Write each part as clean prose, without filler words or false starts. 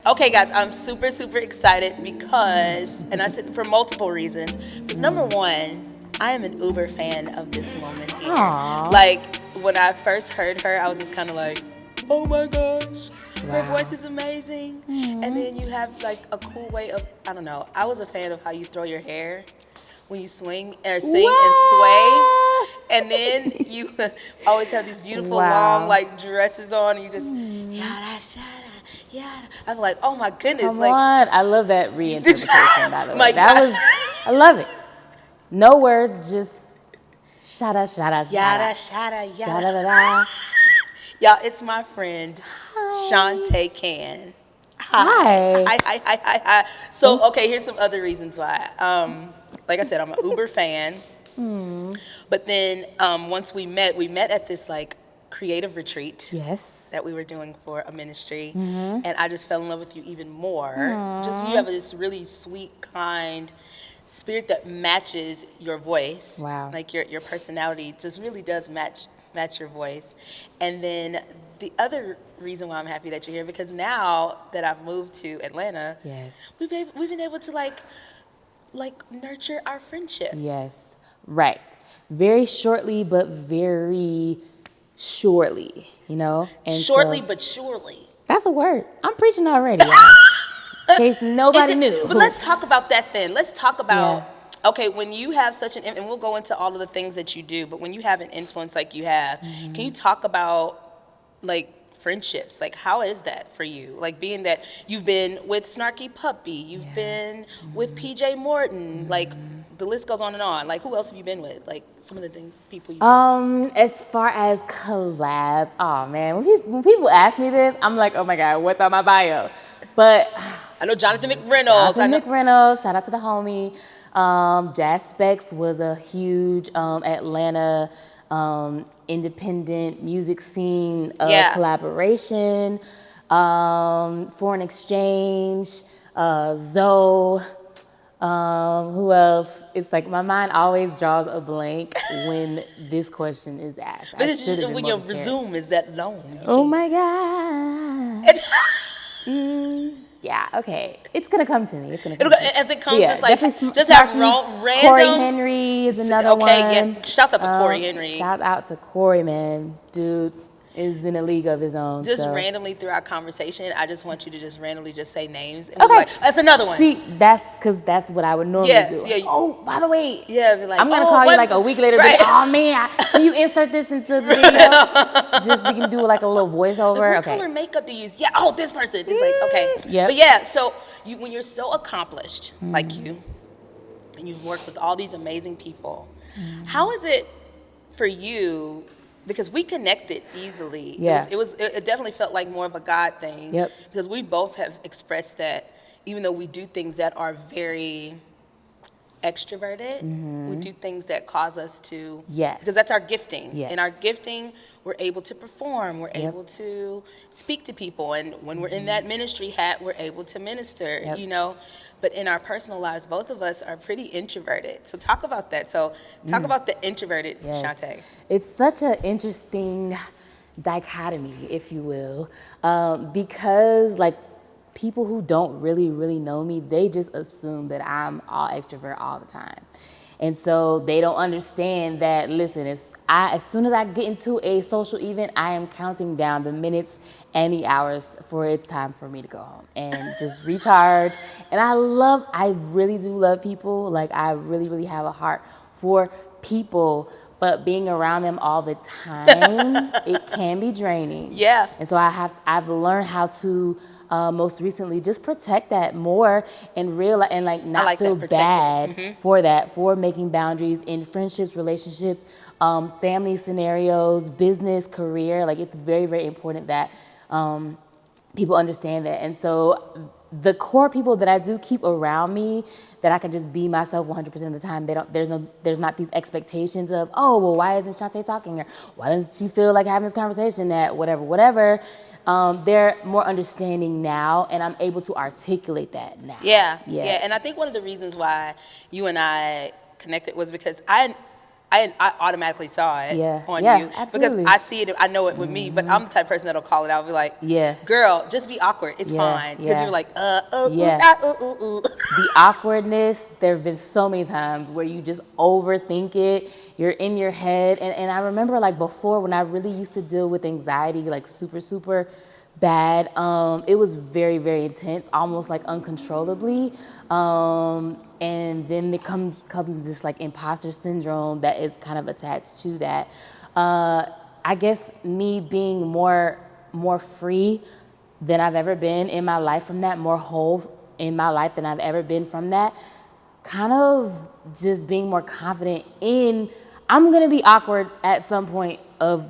Okay, guys, I'm super, super excited because, and I said for multiple reasons. Because number one, I am an uber fan of this woman here. Aww. Like, when I first heard her, I was just kind of like, oh my gosh, her Wow. voice is amazing. And then you have like a cool way of, I don't know, I was a fan of how you throw your hair when you swing or sing and sway. What? And then you always have these beautiful Wow. long like dresses on, and you just yada shada yada. I'm like, oh my goodness, Come like on. I love that reinterpretation, by the way. my That God. was, I love it. No words, just shada, shada, Yada shada. shada Shada, yada. da, da. Y'all, it's my friend Hi. Chantae Cann. Hi. Hi. So okay, here's some other reasons why. Like I said, I'm an Uber fan. But then once we met at this like creative retreat Yes. that we were doing for a ministry, and I just fell in love with you even more. Just you have this really sweet, kind spirit that matches your voice. Wow. Like your personality just really does match your voice. And then the other reason why I'm happy that you're here, because now that I've moved to Atlanta, Yes. we've been able to like nurture our friendship. Yes. Right. Very shortly, but very shortly, you know? And Shortly so, but surely. that's a word. I'm preaching already, y'all. In case nobody knew. But let's talk about that then. Let's talk about, Yeah. okay, when you have such an, and we'll go into all of the things that you do, but when you have an influence like you have, can you talk about like friendships? Like, how is that for you? Like, being that you've been with Snarky Puppy, you've been with PJ Morton, like, the list goes on and on. Like, who else have you been with? Like, some of the things, people you As far as collabs, oh man, when people ask me this, I'm like, oh my God, what's on my bio? But I know Jonathan McReynolds. Jonathan McReynolds, shout out to the homie. Jazz Specs was a huge Atlanta independent music scene collaboration. Foreign Exchange, Zoe. Who else? It's like my mind always draws a blank when this question is asked. But it's just when your resume is that long. Oh my God. Yeah, okay. It's gonna come to me. It's gonna come to me. As it comes, Yeah, just like, definitely just have Snarky. random. Corey Henry is another one. Okay, yeah. Shout out to Corey Henry. Shout out to Corey, man. Dude is in a league of his own. Just so. randomly through our conversation, I just want you to just randomly just say names. And be like, that's another one. See, that's what I would normally do. Yeah. Oh, by the way. Yeah, be like, I'm going to call you like a week later. Right. Like, oh, man, can you insert this into the video? Just we can do like a little voiceover. What color makeup do you use? Yeah, oh, this person. It's like, okay. Yep. But yeah, so when you're so accomplished like you, and you've worked with all these amazing people, how is it for you? Because we connected easily. Yeah. It definitely felt like more of a God thing. Yep. Because we both have expressed that even though we do things that are very extroverted, we do things that cause us to, because that's our gifting. Yes. In our gifting, we're able to perform, we're able to speak to people, and when we're in that ministry hat, we're able to minister, you know. But in our personal lives, both of us are pretty introverted. So talk about that. So talk about the introverted Chantae. It's such an interesting dichotomy, if you will, because like people who don't really know me, they just assume that I'm all extrovert all the time. And so they don't understand that, listen, as soon as I get into a social event, I am counting down the minutes and the hours for it's time for me to go home and just recharge. And I really do love people. Like, I really have a heart for people, but being around them all the time, it can be draining. Yeah. And so I've learned how to most recently just protect that more and realize and not feel bad for making boundaries in friendships, relationships, family scenarios, business, career. Like, it's very important that people understand that. And so the core people that I do keep around me, that I can just be myself 100% of the time. There's not these expectations of, oh, well, why isn't Chantae talking, or why doesn't she feel like having this conversation, that whatever. They're more understanding now, and I'm able to articulate that now. Yeah. And I think one of the reasons why you and I connected was because I automatically saw it on you absolutely. because I see it, I know it with me, but I'm the type of person that'll call it out, be like, girl, just be awkward, it's fine, because you're like, The awkwardness, there have been so many times where you just overthink it, you're in your head, and I remember like before when I really used to deal with anxiety like super bad, it was very, very intense, almost like uncontrollably. And then it comes this like imposter syndrome that is kind of attached to that. I guess me being more free than I've ever been in my life from that, more whole in my life than I've ever been from that, kind of just being more confident in, I'm gonna be awkward at some point of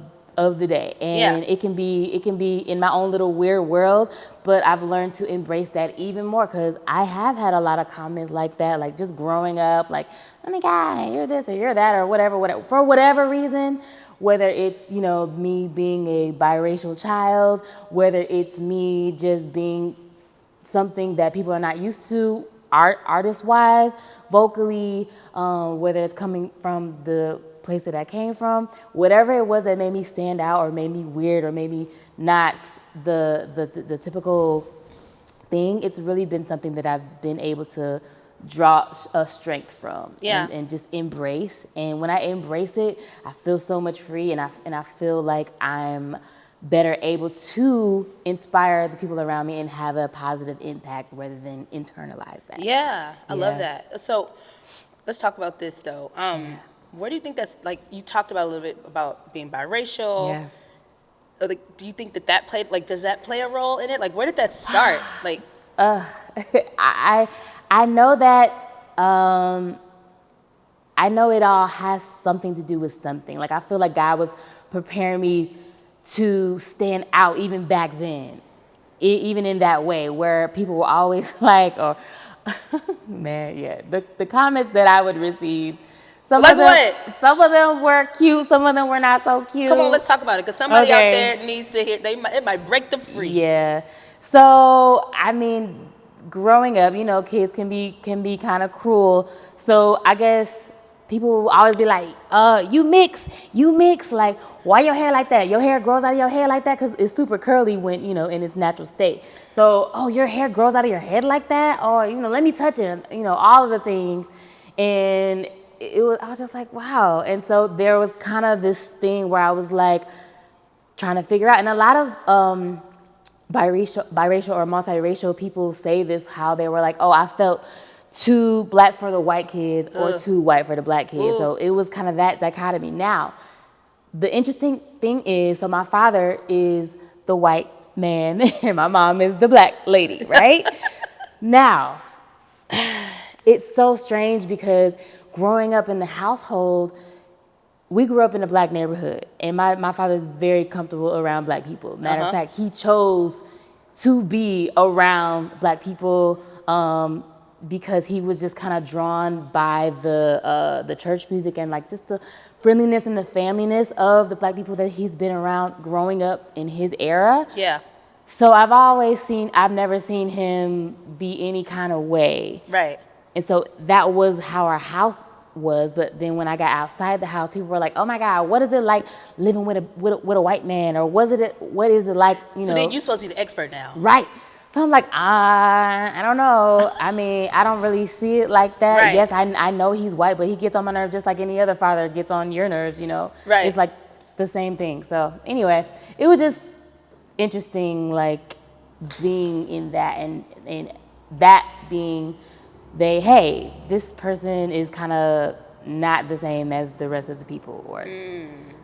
the day, and it can be in my own little weird world, but I've learned to embrace that even more, because I have had a lot of comments like that, like just growing up, like, oh my God, you're this or you're that or whatever, for whatever reason, whether it's, you know, me being a biracial child, whether it's me just being something that people are not used to artist-wise, vocally, whether it's coming from the place that I came from, whatever it was that made me stand out or made me weird or maybe not the typical thing, it's really been something that I've been able to draw a strength from and just embrace. And when I embrace it, I feel so much free, and I feel like I'm better able to inspire the people around me and have a positive impact rather than internalize that. I love that. So let's talk about this though. Where do you think that's, like, you talked about a little bit about being biracial. Like, do you think that played, like, does that play a role in it? Like, where did that start? Like, I know that, I know it all has something to do with something. Like, I feel like God was preparing me to stand out even back then, even in that way, where people were always like, or man, the comments that I would receive, some of them were cute, some of them were not so cute. Come on, let's talk about it, because somebody out there needs to hear. It might break them free. Yeah. So I mean, growing up, you know, kids can be kind of cruel. So I guess people will always be like, you mix, like, why your hair like that? Your hair grows out of your hair like that? Because it's super curly when, you know, in its natural state. So, oh, your hair grows out of your head like that? Or, you know, let me touch it, you know, all of the things. And I was just like, wow. And so there was kind of this thing where I was like trying to figure out, and a lot of biracial or multiracial people say this, how they were like, oh, I felt too black for the white kids or too white for the black kids. So it was kind of that dichotomy. Now, the interesting thing is, so my father is the white man and my mom is the black lady, right? Now, it's so strange because growing up in the household, we grew up in a black neighborhood, and my father's very comfortable around black people. Matter of fact, he chose to be around black people because he was just kind of drawn by the church music and like just the friendliness and the familyness of the black people that he's been around growing up in his era. Yeah. So I've never seen him be any kind of way. Right. And so that was how our house was. But then when I got outside the house, people were like, "Oh my God, what is it like living with a white man?" Or what is it like? You know. So then you're supposed to be the expert now, right? So I'm like, I don't know. I mean, I don't really see it like that. Right. Yes, I know he's white, but he gets on my nerves just like any other father gets on your nerves. You know. Right. It's like the same thing. So anyway, it was just interesting, like being in that and that being. Hey, this person is kind of not the same as the rest of the people, or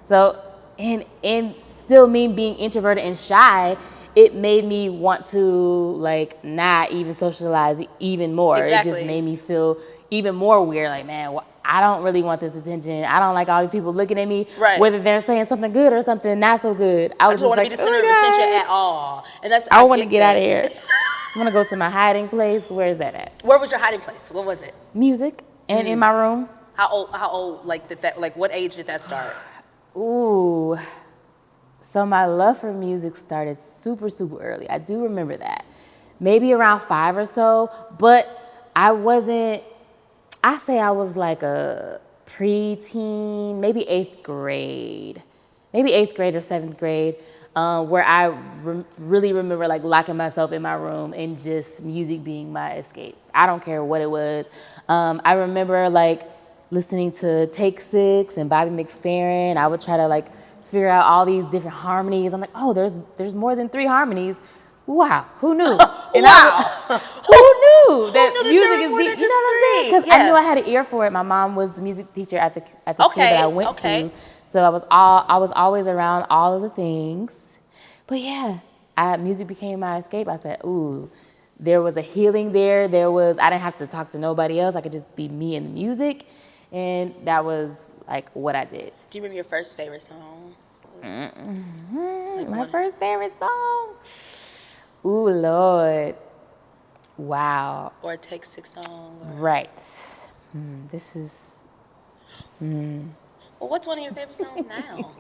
so, and still me being introverted and shy, it made me want to like not even socialize even more. Exactly. It just made me feel even more weird, like, man, I don't really want this attention. I don't like all these people looking at me, right, whether they're saying something good or something not so good. I just want to be the center of attention at all, and that's I want to get out of here. I'm gonna go to my hiding place. Where is that at? Where was your hiding place? What was it? Music, and in my room. How old? Like what age did that start? Ooh, so my love for music started super early. I do remember that, maybe around 5 or so. But I wasn't. I say I was like a preteen, maybe 8th grade. Maybe 8th grade or 7th grade, where I really remember like locking myself in my room and just music being my escape. I don't care what it was. I remember like listening to Take Six and Bobby McFerrin. I would try to like figure out all these different harmonies. I'm like, oh, there's more than 3 harmonies. Wow, who knew? And Wow. Who knew that Who knew that music there is were more deep? than You know what I'm saying? just Because I three? knew I had an ear for it. My mom was the music teacher at the school that I went Okay. to, so I was always around all of the things. But yeah, music became my escape. I said, ooh, there was a healing there. I didn't have to talk to nobody else. I could just be me and the music, and that was like what I did. Do you remember your first favorite song? My first favorite song. Ooh, Lord. Wow. Or a Take Six song? Right. This is... Well, what's one of your favorite songs now?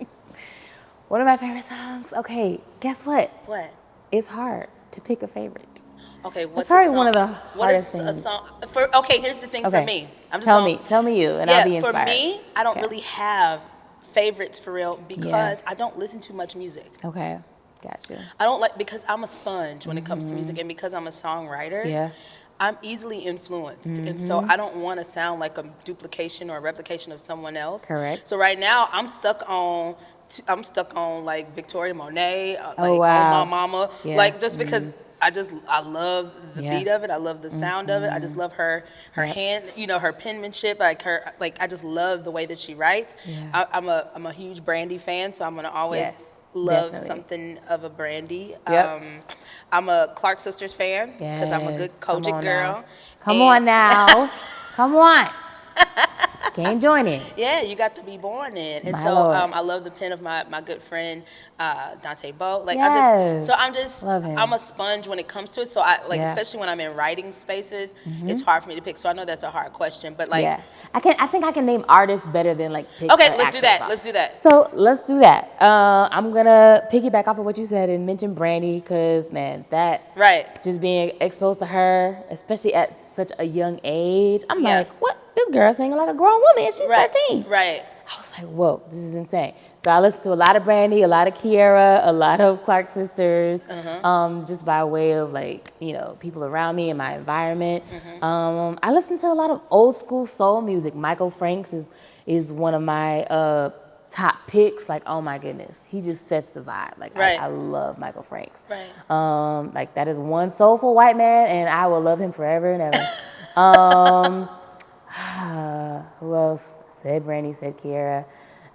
One of my favorite songs? Okay, guess what? What? It's hard to pick a favorite. Okay, what's it's probably a song? One of the hardest things. What is a song? Okay, here's the thing for me. Tell me you, and I'll be inspired. For me, I don't really have favorites for real because I don't listen to much music. Okay, gotcha. I don't because I'm a sponge when it comes to music, and because I'm a songwriter. Yeah. I'm easily influenced, and so I don't want to sound like a duplication or a replication of someone else. Correct. So right now, I'm stuck on like Victoria Monet, like Oh, wow. On My Mama, like just because I love the beat of it, I love the sound of it, I just love her hand, her penmanship, I just love the way that she writes. Yeah. I'm a huge Brandy fan, so I'm gonna always love definitely. something of a Brandy. Yep. I'm a Clark Sisters fan because I'm a good Kojic girl. Come on now. Come on. Can't join it. Yeah, you got to be born in. And My so Lord. I love the pen of my good friend Dante Bowe. Like Yes. Love him. I'm a sponge when it comes to it. So especially when I'm in writing spaces, it's hard for me to pick. So I know that's a hard question, but like I think I can name artists better than like pick okay, let's actual do that. song. Let's do that. So let's do that. I'm gonna piggyback off of what you said and mention Brandy because man, that just being exposed to her, especially at such a young age, I'm like, what? This girl singing like a grown woman and she's 13. Right. I was like, whoa, this is insane. So I listened to a lot of Brandy, a lot of Kiera, a lot of Clark Sisters, just by way of like, people around me and my environment. I listened to a lot of old school soul music. Michael Franks is one of my top picks. Like, oh my goodness, he just sets the vibe. Like, I love Michael Franks. Right. Like that is one soulful white man, and I will love him forever and ever. Who else? Said Brandy, said Kiera.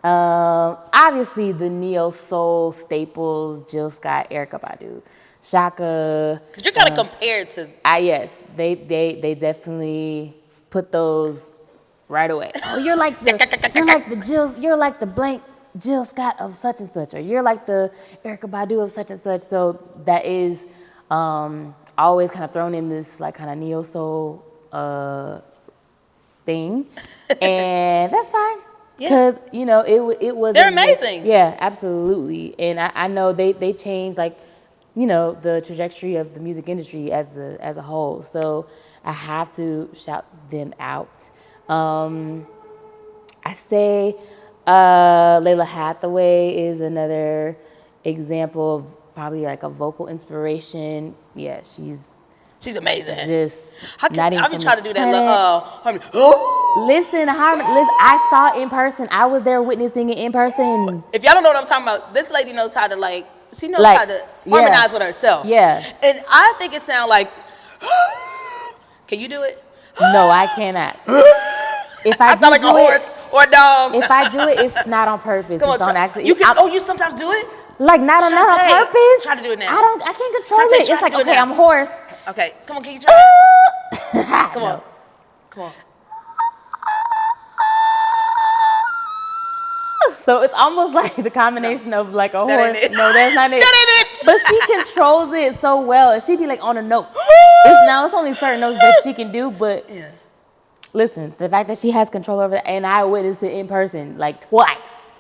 Obviously the neo soul staples: Jill Scott, Erykah Badu, Shaka. Because you're kind of compared to. Yes, they definitely put those right away. Oh, you're like the blank Jill Scott of such and such, or you're like the Erykah Badu of such and such. So that is always kind of thrown in this like kind of neo soul thing, and that's fine because it was. They're amazing. Yeah, absolutely, and I know they changed like the trajectory of the music industry as a whole. So I have to shout them out. I say Layla Hathaway is another example of probably like a vocal inspiration. Yeah, she's amazing. Just I've been trying to do that. Listen, I saw it in person. I was there witnessing it in person. If y'all don't know what I'm talking about, this lady knows how to she knows how to harmonize with herself. Yeah. And I think it sounds like, can you do it? No, I cannot. If I sound like a horse or a dog. If I do it, it's not on purpose. It's on accident. You sometimes do it? Like not on purpose? Try to do it now. I can't control it. It's like, okay, I'm hoarse. Okay, come on, can you try it? Come on. So it's almost like the combination of like a horse. Ain't it. No, that's not it. That ain't it. But she controls it so well. She'd be like on a note. It's only certain notes that she can do, but listen, the fact that she has control over it, and I witnessed it in person like twice.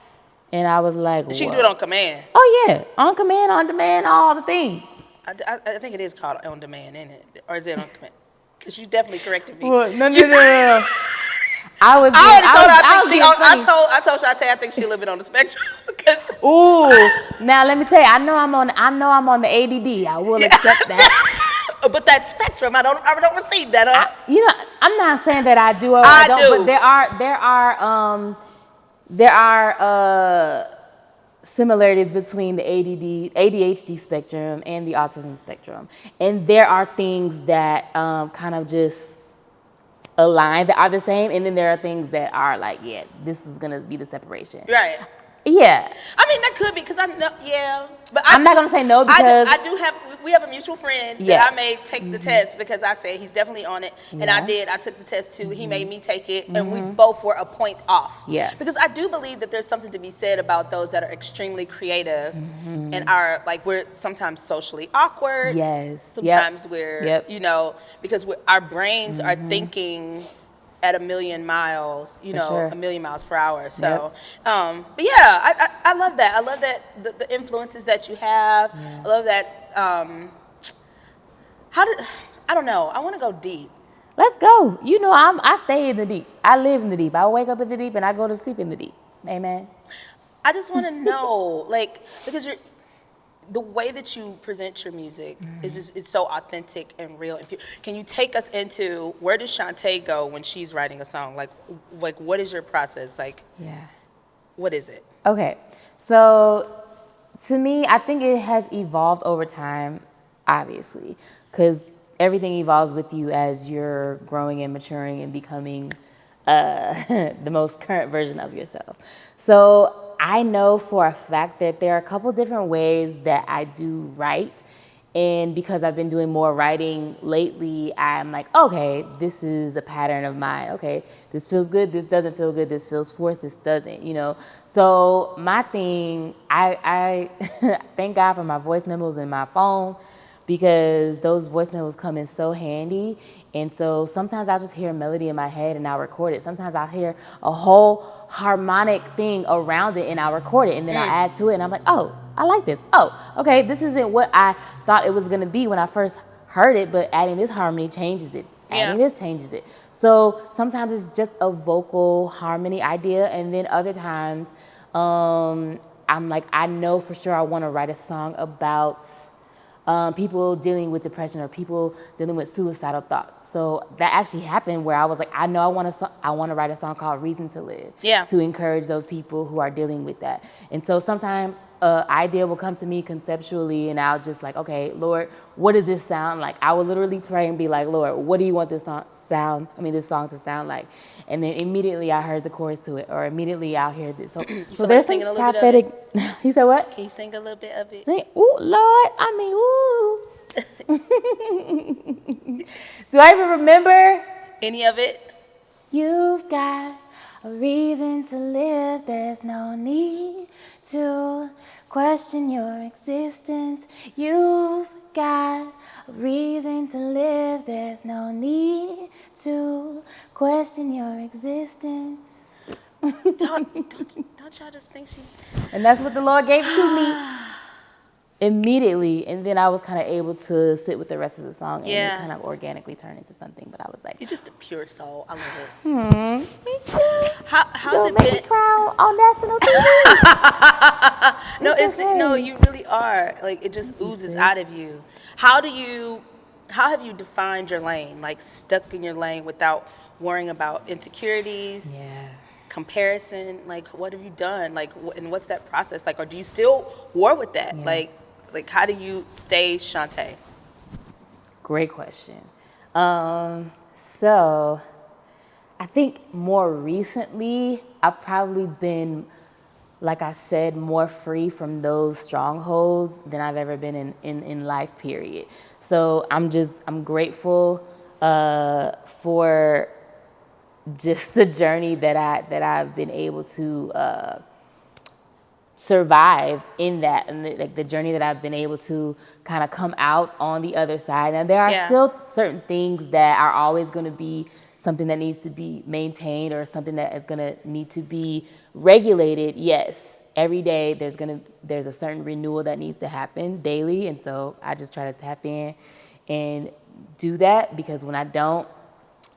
And I was like, she can do it on command. Oh yeah, on command, on demand, all the things. I think it is called on demand, isn't it? Or is it on command? Because you definitely corrected me. Well, no. I was. I already told her I I told Chantae I think she a little bit on the spectrum because. Ooh, now let me tell you, I know I'm on the ADD. I will accept that. But that spectrum, I don't receive that. I'm not saying that I do or I I don't, do. but there are similarities between the ADHD spectrum and the autism spectrum, and there are things that kind of just align that are the same, and then there are things that are like, yeah, this is gonna be the separation. Right. Yeah. I mean, that could be because I know, yeah. But I'm not gonna say no because we have a mutual friend that I made take the test because I said he's definitely on it, and I did. I took the test too. He made me take it, and we both were a point off. Yeah. Because I do believe that there's something to be said about those that are extremely creative, and are like we're sometimes socially awkward. Yes. Sometimes we're because our brains are thinking at 1,000,000 miles, sure. 1,000,000 miles per hour. So, but yeah, I love that. I love that the influences that you have. Yeah. I love that. I don't know. I want to go deep. Let's go. I stay in the deep. I live in the deep. I wake up in the deep and I go to sleep in the deep. Amen. I just want to know, because the way that you present your music is so authentic and real and pure. Can you take us into where does Chantae go when she's writing a song? Like what is your process? What is it? Okay, so to me, I think it has evolved over time, obviously, because everything evolves with you as you're growing and maturing and becoming the most current version of yourself. So I know for a fact that there are a couple different ways that I do write. And because I've been doing more writing lately, I'm like, okay, this is a pattern of mine. Okay, this feels good, this doesn't feel good, this feels forced, this doesn't, So my thing, I thank God for my voice memos in my phone, because those voice memos come in so handy. And so sometimes I'll just hear a melody in my head and I'll record it. Sometimes I'll hear a whole harmonic thing around it and I'll record it, and then I'll add to it, and I'm like, oh, I like this. Oh, okay, this isn't what I thought it was gonna be when I first heard it, but adding this harmony changes it. Adding this changes it. So sometimes it's just a vocal harmony idea, and then other times I'm like, I know for sure I wanna write a song about people dealing with depression or people dealing with suicidal thoughts. So that actually happened where I was like, I know I want to write a song called Reason to Live, to encourage those people who are dealing with that. And so sometimes an idea will come to me conceptually, and I'll just like, okay, Lord, what does this sound like? I will literally pray and be like, Lord, what do you want this song to sound like? And then immediately I heard the chorus to it, or immediately I'll hear this. So there's some prophetic. He said what? Can you sing a little bit of it? Sing, ooh, Lord, I mean, ooh. Do I even remember any of it? You've got a reason to live. There's no need to question your existence. You've got a reason to live. There's no need to question your existence. Don't y'all just think she's... And that's what the Lord gave to me immediately. And then I was kind of able to sit with the rest of the song, and it kind of organically turned into something. But I was like, you're just a pure soul. I love it. Thank you. How's it been? Me cry on national TV. No, you really are. Like, it just oozes out of you. How have you defined your lane? Like, stuck in your lane without worrying about insecurities? Yeah. Comparison, like what have you done, like and what's that process like, or do you still war with that? Like how do you stay Chantae? Great question. So I think more recently I've probably been, like I said, more free from those strongholds than I've ever been in life, period. So I'm grateful for just the journey that I've been able to survive in that, and the journey that I've been able to kind of come out on the other side. And there are still certain things that are always going to be something that needs to be maintained, or something that is going to need to be regulated. Yes, every day there's a certain renewal that needs to happen daily, and so I just try to tap in and do that, because when I don't,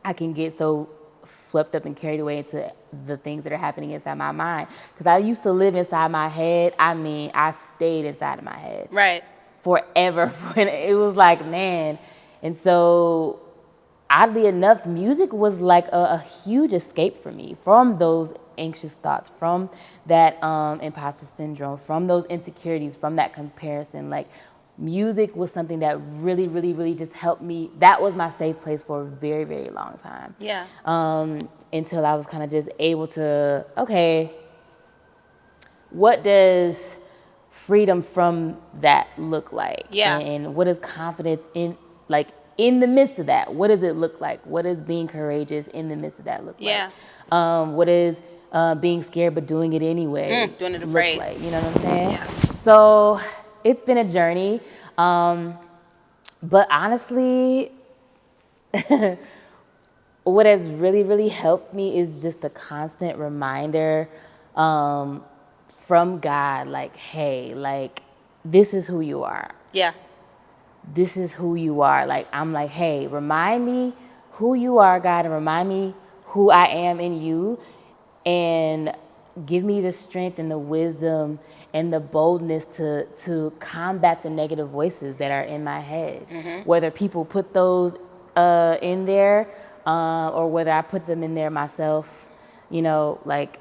I can get so swept up and carried away into the things that are happening inside my mind. Because I used to live inside my head. I mean, I stayed inside of my head. Right. Forever. It was like, man. And so, oddly enough, music was like a huge escape for me from those anxious thoughts, from that imposter syndrome, from those insecurities, from that comparison. Like, music was something that really, really, really just helped me. That was my safe place for a very, very long time. Yeah. Until I was kind of just able to, okay, what does freedom from that look like? Yeah. And what is confidence in, like, in the midst of that? What does it look like? What does being courageous in the midst of that look like? What is being scared but doing it anyway doing it afraid. look like? You know what I'm saying? Yeah. So it's been a journey. But honestly, what has really, really helped me is just the constant reminder from God, like, hey, like, this is who you are. Yeah. This is who you are. Like, I'm like, hey, remind me who you are, God, and remind me who I am in you, and give me the strength and the wisdom and the boldness to combat the negative voices that are in my head. Mm-hmm. Whether people put those in there or whether I put them in there myself, you know, like,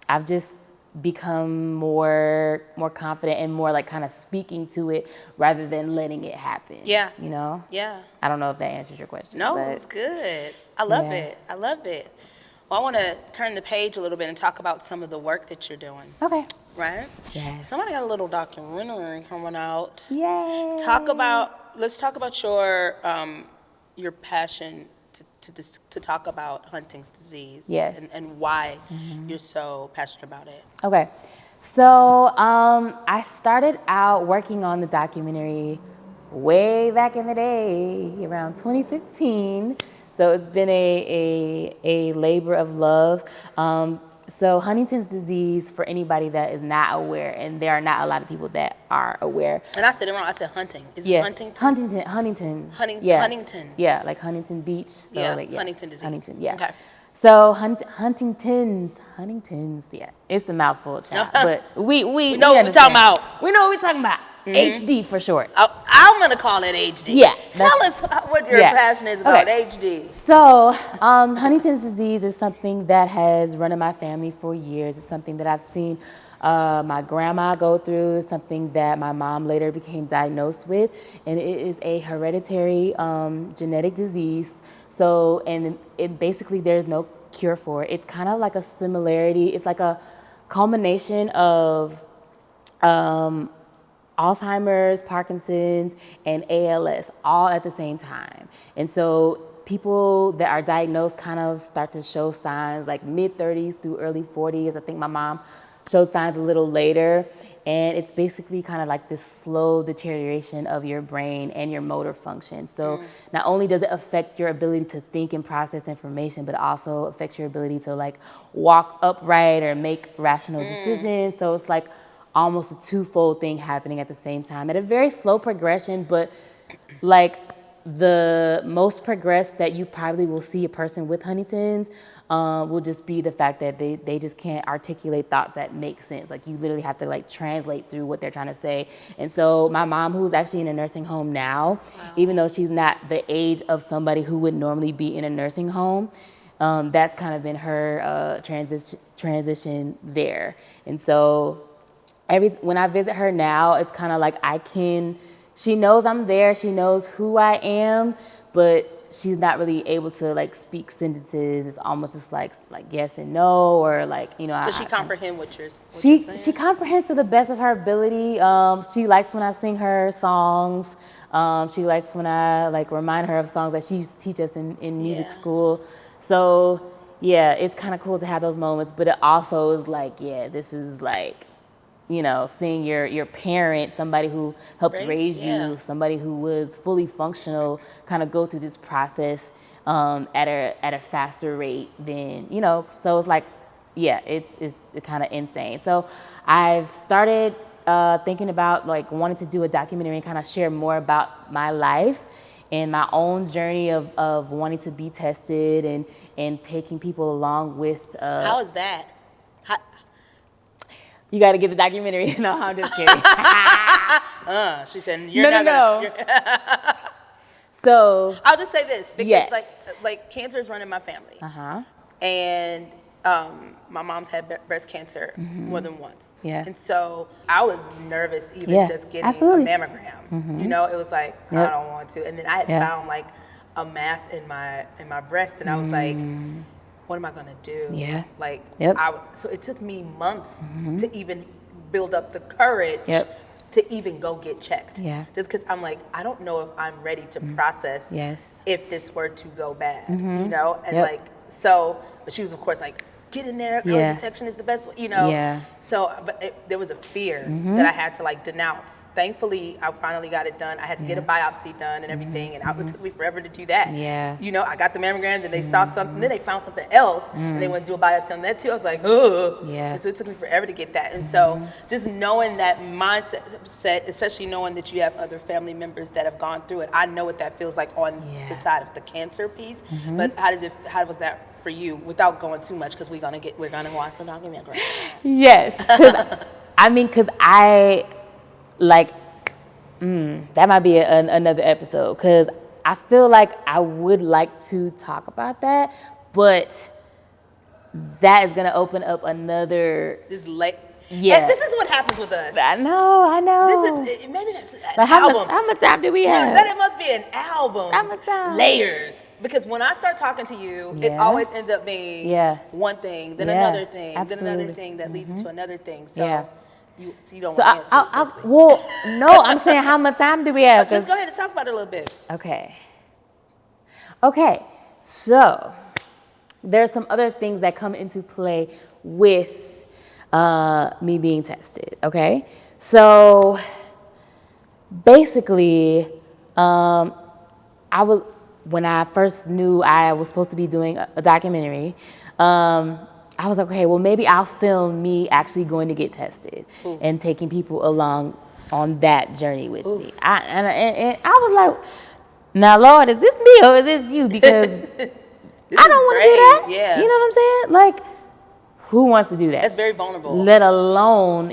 I've just become more confident and more like kind of speaking to it rather than letting it happen. Yeah. You know? Yeah. I don't know if that answers your question. No, but it's good. I love it. I love it. Well, I want to turn the page a little bit and talk about some of the work that you're doing. Okay. Right? Yes. Somebody got a little documentary coming out. Yay. Let's talk about your passion to talk about Huntington's disease. Yes. And why you're so passionate about it. Okay. So I started out working on the documentary way back in the day, around 2015. So it's been a labor of love. So Huntington's disease, for anybody that is not aware, and there are not a lot of people that are aware. And I said it wrong. I said Hunting. Is it Huntington? Huntington. Yeah. Huntington. Yeah, like Huntington Beach. So yeah, like, Huntington disease. Huntington, yeah. Okay. So Huntington's, yeah, it's a mouthful, child. But we know what we're talking about. We know what we're talking about. HD for short. I'm gonna call it HD. Yeah. Tell us what your passion is about HD. So Huntington's disease is something that has run in my family for years. It's something that I've seen my grandma go through. It's something that my mom later became diagnosed with, and it is a hereditary genetic disease. So, and it basically, there's no cure for it. It's kind of like a similarity. It's like a culmination of Alzheimer's, Parkinson's, and ALS all at the same time. And so people that are diagnosed kind of start to show signs like mid-30s through early 40s. I think my mom showed signs a little later. And it's basically kind of like this slow deterioration of your brain and your motor function. So not only does it affect your ability to think and process information, but it also affects your ability to like walk upright or make rational decisions. So it's like almost a twofold thing happening at the same time at a very slow progression, but like the most progressed that you probably will see a person with Huntington's will just be the fact that they just can't articulate thoughts that make sense. Like you literally have to like translate through what they're trying to say. And so my mom, who's actually in a nursing home now, even though she's not the age of somebody who would normally be in a nursing home, that's kind of been her transition there. And so when I visit her now, it's kind of like she knows I'm there, she knows who I am, but she's not really able to like speak sentences. It's almost just like yes and no, or like, you know. Does she comprehend what you're saying? She comprehends to the best of her ability. She likes when I sing her songs. She likes when I like remind her of songs that she used to teach us in music school. So yeah, it's kind of cool to have those moments, but it also is like, yeah, this is like, you know, seeing your parent, somebody who helped raise you, somebody who was fully functional, kind of go through this process at a faster rate than, you know. So it's like, yeah, it's kind of insane. So I've started thinking about like wanting to do a documentary and kind of share more about my life and my own journey of wanting to be tested and taking people along with. How is that? You got to get the documentary. No, I'm just kidding. She said, "You're not gonna." So I'll just say this because yes. like cancer is running my family, Uh-huh. and my mom's had breast cancer more than once. Yeah. And so I was nervous even just getting a mammogram. You know, it was like I don't want to. And then I had found like a mass in my breast, and I was like, what am I gonna do? Yeah. Like so it took me months to even build up the courage to even go get checked. Yeah. Just because I'm like, I don't know if I'm ready to process if this were to go bad. You know? And like so, but she was of course like, get in there, early detection is the best, you know? Yeah. So, but there was a fear that I had to like denounce. Thankfully, I finally got it done. I had to get a biopsy done and everything, and it took me forever to do that. Yeah. You know, I got the mammogram, then they saw something, then they found something else, and they went to do a biopsy on that too. I was like, oh. Yeah. And so it took me forever to get that. And so just knowing that mindset, especially knowing that you have other family members that have gone through it, I know what that feels like on the side of the cancer piece. But how was that for you without going too much, because we're gonna watch the documentary? Yes, because I like that might be another episode, because I feel like I would like to talk about that, but that is gonna open up another. This is what happens with us. I know. This is maybe that's an album. How much time do we have? Then it must be an album. How much time? Layers. Because when I start talking to you, it always ends up being one thing, then another thing, then another thing that leads to another thing. So you don't want to answer. Well, no, I'm saying how much time do we have? Just go ahead and talk about it a little bit. Okay. So there's some other things that come into play with me being tested. Okay. So basically, when I first knew I was supposed to be doing a documentary, I was like, okay, well, maybe I'll film me actually going to get tested and taking people along on that journey with me. And I was like, now, Lord, is this me or is this you? Because I don't want to do that. Yeah. You know what I'm saying? Like, who wants to do that? That's very vulnerable. Let alone,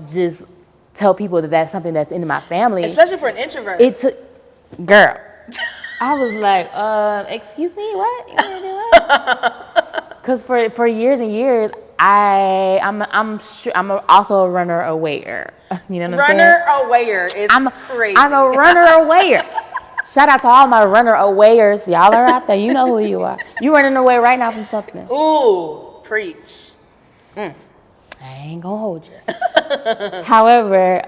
just tell people that that's something that's in my family. Especially for an introvert. Girl. I was like, excuse me, what? You want to do what? Because for years and years, I'm also a runner awayer. You know what I'm saying? Runner awayer is crazy. I'm a runner awayer. Shout out to all my runner awayers. Y'all are out there. You know who you are. You running away right now from something. Ooh, preach. I ain't gonna hold you. However,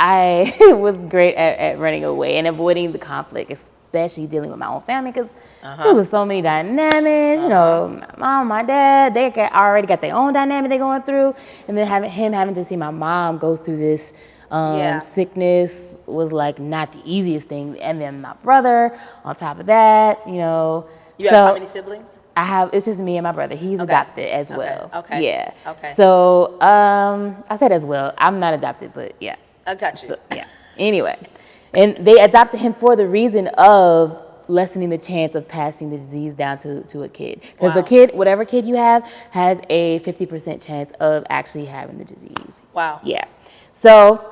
I was great at running away and avoiding the conflict, especially dealing with my own family, because there was so many dynamics. My mom, my dad, they already got their own dynamic they're going through, and then having to see my mom go through this sickness was like not the easiest thing. And then my brother on top of that, You have how many siblings? It's just me and my brother. He's adopted as well. Okay. Yeah. Okay. So I said as well. I'm not adopted, but yeah. I got you. So, yeah. Anyway, and they adopted him for the reason of lessening the chance of passing the disease down to a kid. Because the kid, whatever kid you have, has a 50% chance of actually having the disease. Wow. Yeah. So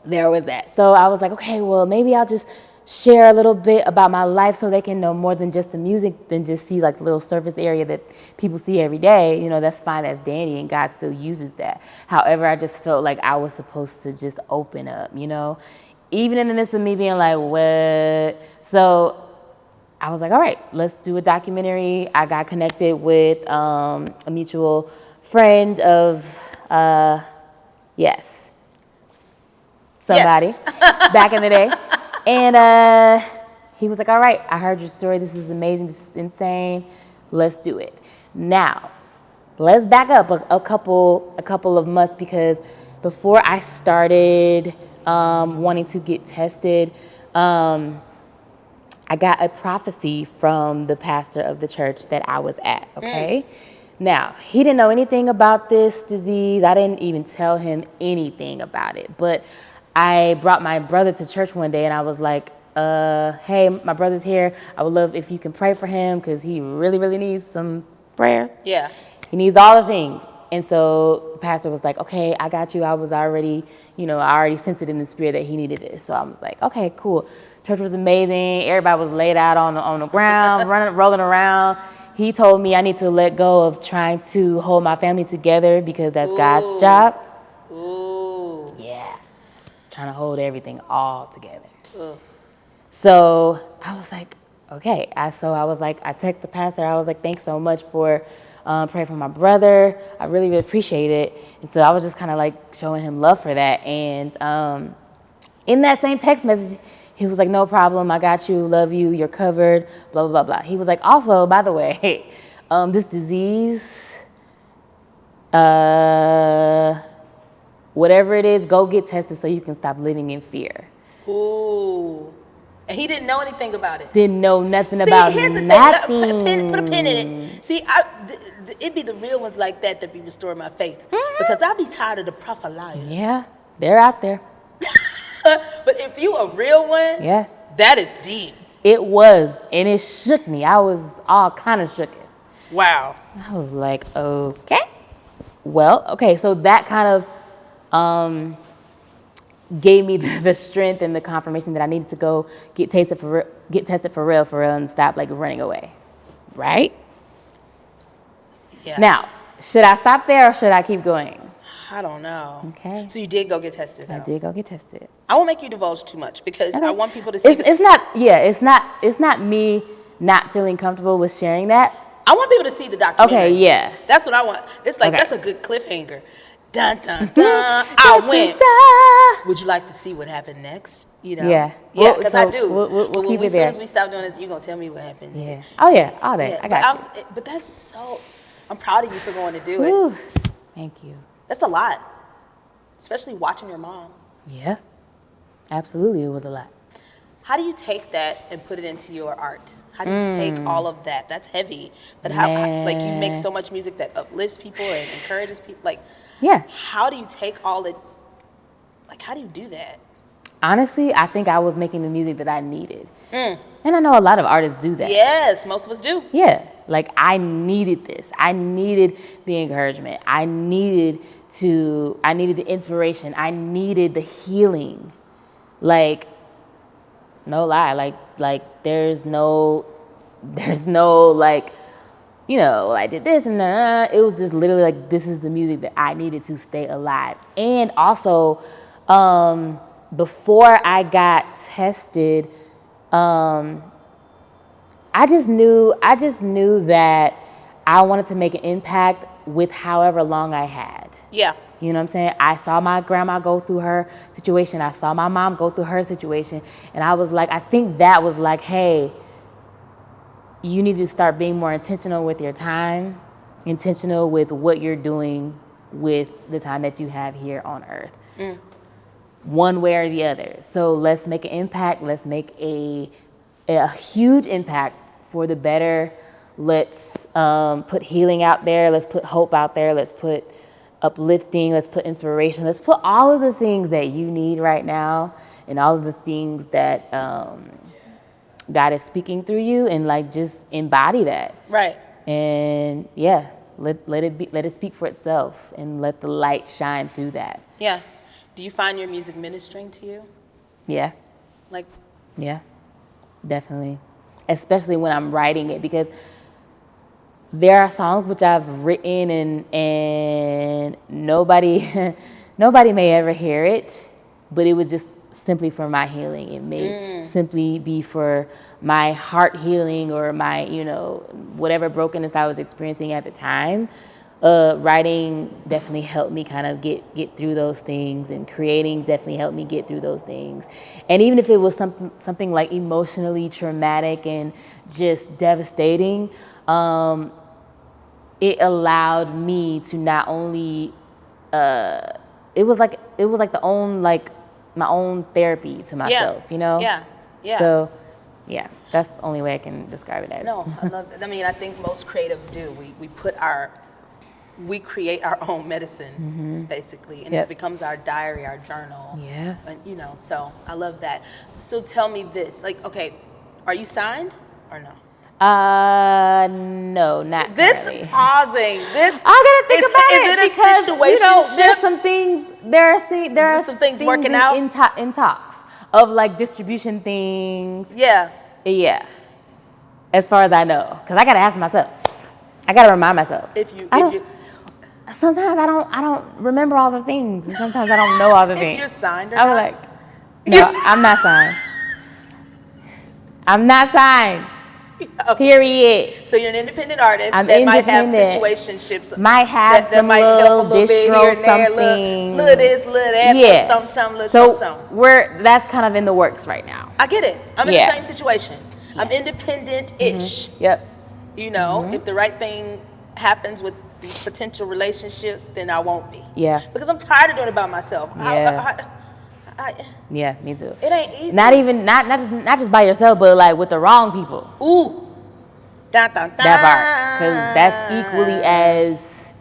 there was that. So I was like, okay, well, maybe I'll just share a little bit about my life so they can know more than just the music, than just see like the little surface area that people see every day. That's fine, that's dandy, and God still uses that. However, I just felt like I was supposed to just open up, even in the midst of me being like, what? So I was like, all right, let's do a documentary. I got connected with a mutual friend of, somebody back in the day. And he was like, all right, I heard your story. This is amazing. This is insane. Let's do it. Now, let's back up a couple of months, because before I started wanting to get tested, I got a prophecy from the pastor of the church that I was at, okay? Now, he didn't know anything about this disease. I didn't even tell him anything about it. But I brought my brother to church one day and I was like, hey, my brother's here. I would love if you can pray for him because he really, really needs some prayer. Yeah. He needs all the things. And so the pastor was like, okay, I got you. I was already, I already sensed it in the spirit that he needed this. So I was like, okay, cool. Church was amazing. Everybody was laid out on the ground, rolling around. He told me I need to let go of trying to hold my family together because that's God's job. Ooh. Yeah. Trying to hold everything all together. Ugh. So I was like, okay. I texted the pastor. I was like, thanks so much for praying for my brother. I really, really appreciate it. And so I was just kind of like showing him love for that. And in that same text message, he was like, no problem. I got you. Love you. You're covered. Blah, blah, blah, blah. He was like, also, by the way, this disease, whatever it is, go get tested so you can stop living in fear. Ooh. And he didn't know anything about it. Didn't know nothing about here's the nothing. Thing. Put a pin in it. See, it be the real ones like that be restoring my faith. Mm-hmm. Because I be tired of the prophet liars. Yeah, they're out there. But if you a real one, yeah, that is deep. It was, and it shook me. I was all kind of shook. Wow. I was like, okay. Well, okay, so that kind of gave me the strength and the confirmation that I needed to go get tested for real, and stop like running away, right? Yeah. Now, should I stop there or should I keep going? I don't know. Okay. So you did go get tested, though. I did go get tested. I won't make you divulge too much because I want people to see. It's not me not feeling comfortable with sharing that. I want people to see the documentary. Okay, yeah. That's what I want. It's like, that's a good cliffhanger. Dun, dun, dun. I went. Would you like to see what happened next? Yeah. Yeah, because I do. We'll keep it there. As soon as we stop doing it, you're going to tell me what happened. Yeah. Oh, yeah. All that. Yeah, I got you. But that's so, I'm proud of you for going to do Whew. it. Thank you. That's a lot. Especially watching your mom. Yeah. Absolutely. It was a lot. How do you take that and put it into your art? How do you take all of that? That's heavy. But how like you make so much music that uplifts people and encourages people. Like, yeah. How do you take all it? Like, how do you do that? Honestly, I think I was making the music that I needed. And I know a lot of artists do that. Yes, most of us do. Yeah. Like, I needed this. I needed the encouragement. I needed the inspiration. I needed the healing. Like, no lie. Like there's no like, I did this and it was just literally like, this is the music that I needed to stay alive. And also, before I got tested, I just knew that I wanted to make an impact with however long I had. Yeah. You know what I'm saying? I saw my grandma go through her situation. I saw my mom go through her situation. And I was like, I think that was like, hey, you need to start being more intentional with your time, intentional with what you're doing with the time that you have here on earth. One way or the other. So let's make an impact. Let's make a huge impact for the better. Let's put healing out there. Let's put hope out there. Let's put uplifting. Let's put inspiration. Let's put all of the things that you need right now and all of the things that God is speaking through you, and like just embody that. Right. And yeah, let it speak for itself and let the light shine through that. Yeah. Do you find your music ministering to you? Yeah. Like. Yeah, definitely. Especially when I'm writing it, because there are songs which I've written and nobody may ever hear it, but it was just simply for my healing. It may simply be for my heart healing or my, whatever brokenness I was experiencing at the time. Writing definitely helped me kind of get through those things, and creating definitely helped me get through those things. And even if it was something like emotionally traumatic and just devastating, it allowed me to not only it was like my own therapy to myself, Yeah. So yeah, that's the only way I can describe it as. No, I love that. I mean, I think most creatives do. We put our we create our own medicine, basically, and it becomes our diary, our journal. Yeah. And, so I love that. So tell me this, like, okay, are you signed or no? No, not this currently. Pausing. This I gotta think about is it it because a situationship? There's some things. There are some things working out in talks of like distribution things. Yeah. Yeah. As far as I know, because I gotta ask myself. I gotta remind myself. Sometimes I don't remember all the things, and sometimes I don't know all the things. If you're signed or I'm not? like, no, I'm not signed. I'm not signed. Okay. Period. So you're an independent artist might have situationships. Might have that might help a little bit here and there. Little this, little that, little something, So that's kind of in the works right now. I get it. I'm in the same situation. Yes. I'm independent-ish. Yep. If the right thing happens with these potential relationships, then I won't be. Yeah. Because I'm tired of doing it by myself. Yeah. Yeah, me too. It ain't easy. Not just by yourself, but like with the wrong people. Ooh. That part, because that's equally as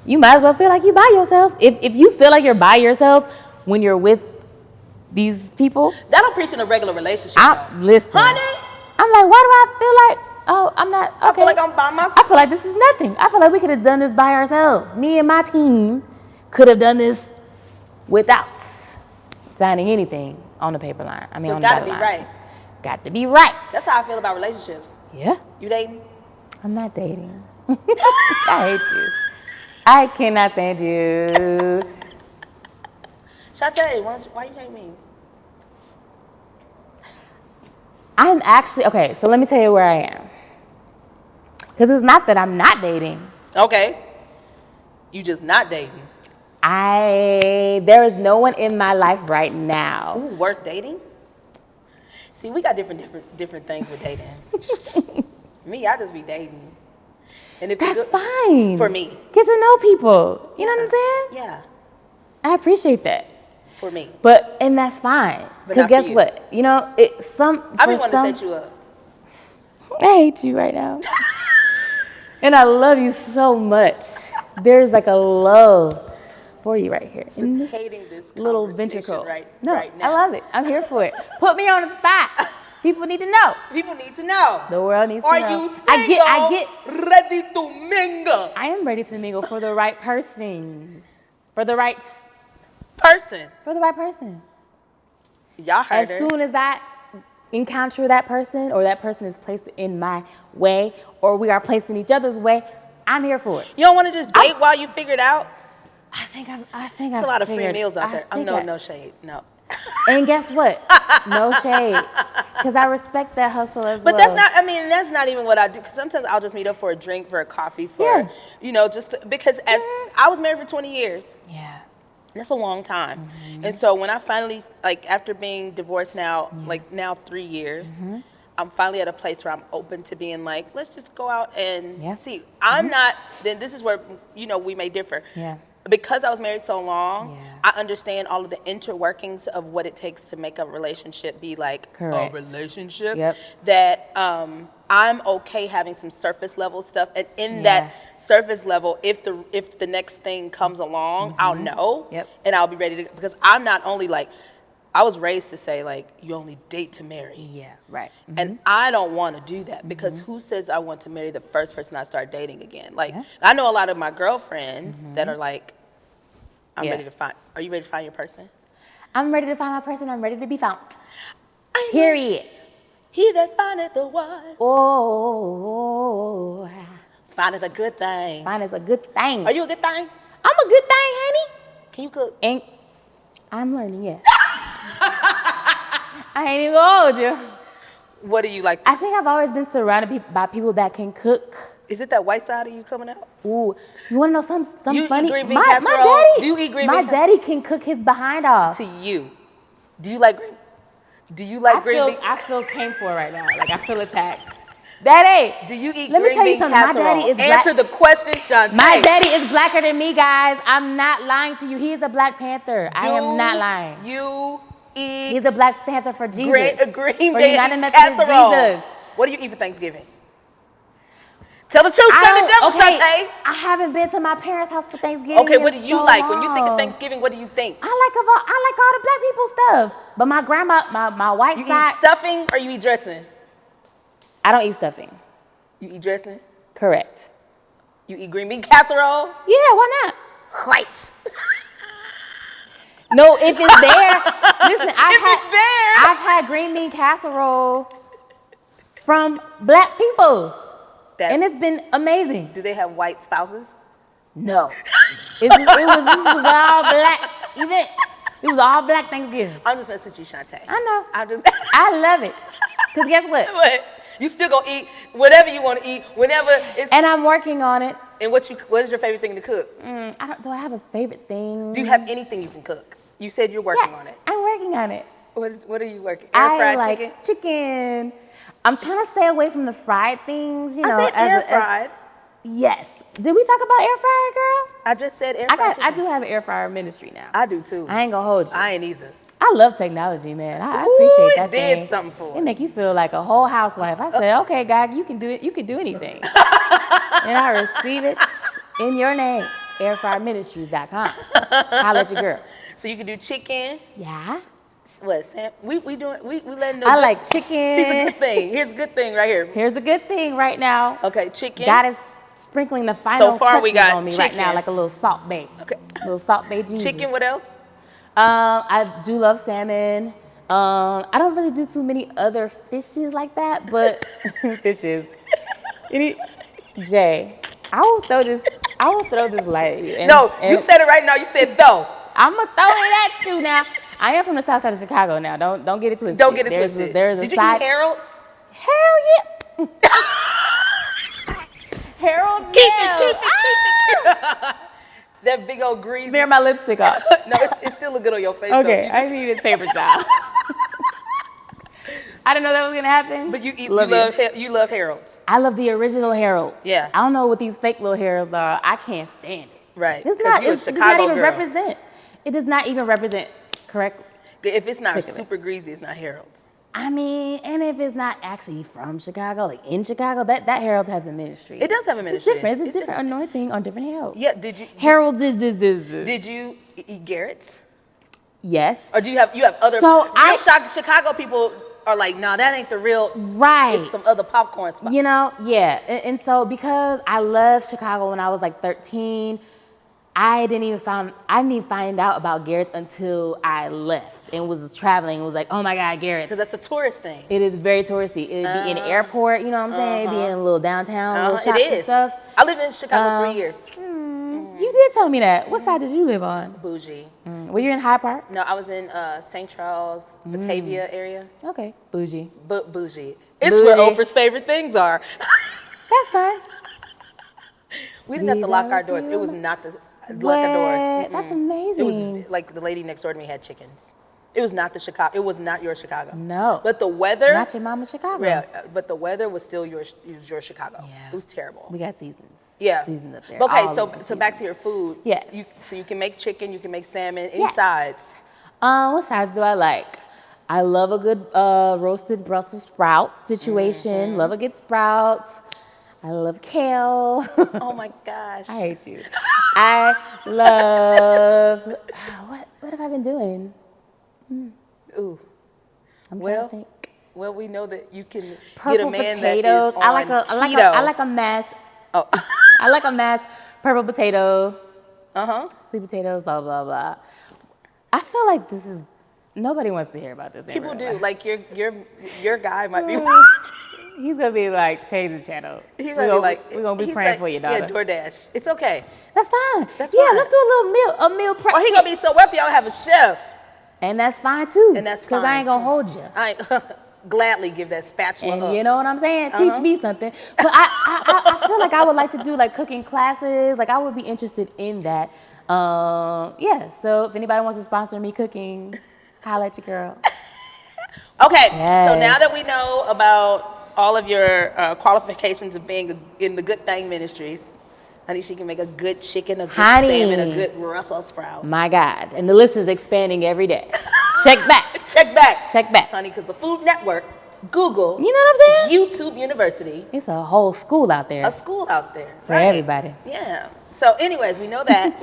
you might as well feel like you by yourself. If you feel like you're by yourself when you're with these people, that'll preach in a regular relationship. Listen, honey, I'm like, why do I feel like? Oh, I'm not. Okay. I feel like I'm by myself. I feel like this is nothing. I feel like we could have done this by ourselves. Me and my team could have done this without signing anything on the paper line. I mean, on the dotted line. Right. Got to be right. That's how I feel about relationships. Yeah. You dating? I'm not dating. I hate you. I cannot stand you. Chantae, why you hate me? I'm actually, okay, so let me tell you where I am. Because it's not that I'm not dating. Okay. You just not dating. There is no one in my life right now. Ooh, worth dating? See, we got different things with dating. Me, I just be dating. And if that's fine. For me. Get to know people. You know what I'm saying? Yeah. I appreciate that. For me. And that's fine. Because guess what? I be wanting to set you up. I hate you right now. And I love you so much. There's like a love for you right here. In this little ventricle. Right now. I love it. I'm here for it. Put me on the spot. People need to know. People need to know. The world needs to know. Are you single? I get ready to mingle. I am ready to mingle for the right person. For the right person. For the right person. Y'all heard her. As soon as I encounter that person, or that person is placed in my way, or we are placed in each other's way, I'm here for it. You don't want to just date while you figure it out? I think There's a lot of free meals out there. No shade. No. And guess what? No shade. Because I respect that hustle as well. But that's not even what I do. Because sometimes I'll just meet up for a drink, for a coffee, because I was married for 20 years. Yeah. That's a long time. Mm-hmm. And so when I finally, after being divorced now, now 3 years, I'm finally at a place where I'm open to being like, let's just go out and see. I'm not, then this is where, we may differ. Yeah. Because I was married so long, I understand all of the interworkings of what it takes to make a relationship be like a relationship. Yep. That I'm okay having some surface level stuff, and in that surface level, if the next thing comes along, I'll know, and I'll be ready to. Because I'm not only I was raised to say you only date to marry. Yeah, right. Mm-hmm. And I don't want to do that because who says I want to marry the first person I start dating again? I know a lot of my girlfriends that are I'm ready to find. Are you ready to find your person? I'm ready to find my person. I'm ready to be found. Period. He that findeth the what? Oh. Findeth a good thing. Findeth a good thing. Are you a good thing? I'm a good thing, honey. Can you cook? And I'm learning, yes. I ain't even gonna hold you. What do you like? I think I've always been surrounded by people that can cook. Is it that white side of you coming out? Ooh, you want to know something you funny? Eat green bean casserole? My daddy, do you eat green bean casserole? My daddy can cook his behind off. To you. Do you like green bean? I feel came for right now. I feel attacked. Daddy, do you eat green bean casserole? My daddy is Answer the question, Chantae. My daddy is blacker than me, guys. I'm not lying to you. He is a Black Panther. I am not lying. You eat. He's a Black Panther for Jesus. Green bean casserole. Jesus. What do you eat for Thanksgiving? Tell the truth, serve the devil, Chantae. I haven't been to my parents' house for Thanksgiving. Okay, what do you like? Long. When you think of Thanksgiving, what do you think? I like all the black people stuff. But my grandma, my white side. You eat stuffing or you eat dressing? I don't eat stuffing. You eat dressing? Correct. You eat green bean casserole? Yeah, why not? White. No, if it's there. Listen, I've had green bean casserole from black people. And it's been amazing. Do they have white spouses? No. This was all black event. It was all black Thanksgiving. I'm just messing with you, Chantae. I know. I love it. Because guess what? What? You still gonna eat whatever you want to eat whenever it's. And I'm working on it. And what is your favorite thing to cook? Do I have a favorite thing? Do you have anything you can cook? You said you're working on it. I'm working on it. What are you working? Fried chicken. I'm trying to stay away from the fried things, you know. I said air fried. Yes. Did we talk about air fryer, girl? I just said air fried chicken. I do have an air fryer ministry now. I do too. I ain't gonna hold you. I ain't either. I love technology, man. I appreciate that thing. It did something for us. It make you feel like a whole housewife. I said, okay, God, you can do it. You can do anything. And I receive it in your name. Airfryerministries.com. Holla at your girl. So you can do chicken. Yeah. What, Sam? We letting them I like chicken. She's a good thing. Here's a good thing right here. Here's a good thing right now. Okay, chicken. God is sprinkling the final so far we got on me chicken. right now, like a little salt bae. Okay. A little salt bae Jesus. Chicken, what else? I do love salmon. I don't really do too many other fishes like that, but fishes. Jay, I will throw this light at you. You said it right now. You said though. I'm gonna throw it at you now. I am from the south side of Chicago now. Don't get it twisted. Don't get it twisted. Did you eat Harold's? Hell yeah. Harold's. Keep it. That big old greasy. Smear my lipstick off. No, it's still look good on your face. Okay, I need it paper towel. I didn't know that was gonna happen. But you love Harold's. I love the original Harold. Yeah. I don't know what these fake little Harolds are. I can't stand it. Right. It does not even represent. It does not even represent correctly. If it's not super greasy, it's not Harold's. I mean, and if it's not actually from Chicago, like in Chicago, that Harold has a ministry. It does have a ministry. It's different. It's a different anointing on different Harolds. Yeah. Harold's is. Did you eat Garrett's? Yes. Or do you have other? So Chicago people are like, no, that ain't the real. Right. It's some other popcorn spot. You know, yeah. And so because I left Chicago when I was like 13. I didn't even find out about Garrett's until I left and was traveling. It was like, oh my God, Garrett's. Because that's a tourist thing. It is very touristy. It'd be in the airport, you know what I'm saying? It'd be in a little downtown, little shops and stuff. I lived in Chicago 3 years. You did tell me that. What side did you live on? Bougie. Were you in Hyde Park? No, I was in St. Charles, Batavia area. Okay, bougie. Bougie. It's where Oprah's favorite things are. That's fine. We didn't have to lock our doors. It was not the lock our doors. That's amazing. It was like the lady next door to me had chickens. It was not It was not your Chicago. No. But the weather. Not your mama's Chicago. Yeah, but the weather was still your Chicago. Yeah. It was terrible. We got seasons. Yeah. Seasons up there. Okay, so back to your food. Yes. So you can make chicken, you can make salmon. Any sides? What sides do I like? I love a good roasted Brussels sprout situation. Love a good sprouts. I love kale. Oh my gosh. I hate you. I love, what have I been doing? Ooh. I'm trying to think. Well, we know that you can Purple get a man potatoes. that is on keto. I like a mashed. Oh. I like a mashed purple potato. Uh-huh. Sweet potatoes, blah, blah, blah. I feel like nobody wants to hear about this. People do. Like your guy might be watching. He's gonna be like, change his channel. He's gonna be like, we're gonna be praying for your daughter. Yeah, DoorDash. It's okay. That's fine. That's fine. Let's do a meal prep. Or he gonna be so wealthy, I'll have a chef. And that's fine too. And that's fine. Because I ain't gonna hold you. I gladly give that spatula and up. You know what I'm saying? Teach me something. But I feel like I would like to do like cooking classes. Like I would be interested in that. Yeah. So if anybody wants to sponsor me cooking, holla at your girl. Okay. Yes. So now that we know about all of your qualifications of being in the Good Thing Ministries, honey, she can make a good chicken, a good salmon, a good Brussels sprout. My God. And the list is expanding every day. Check back. Check back. Check back. Honey, because the Food Network Google. You know what I'm saying? YouTube University. It's a whole school out there. A school out there. For everybody. Yeah. So anyways, we know that.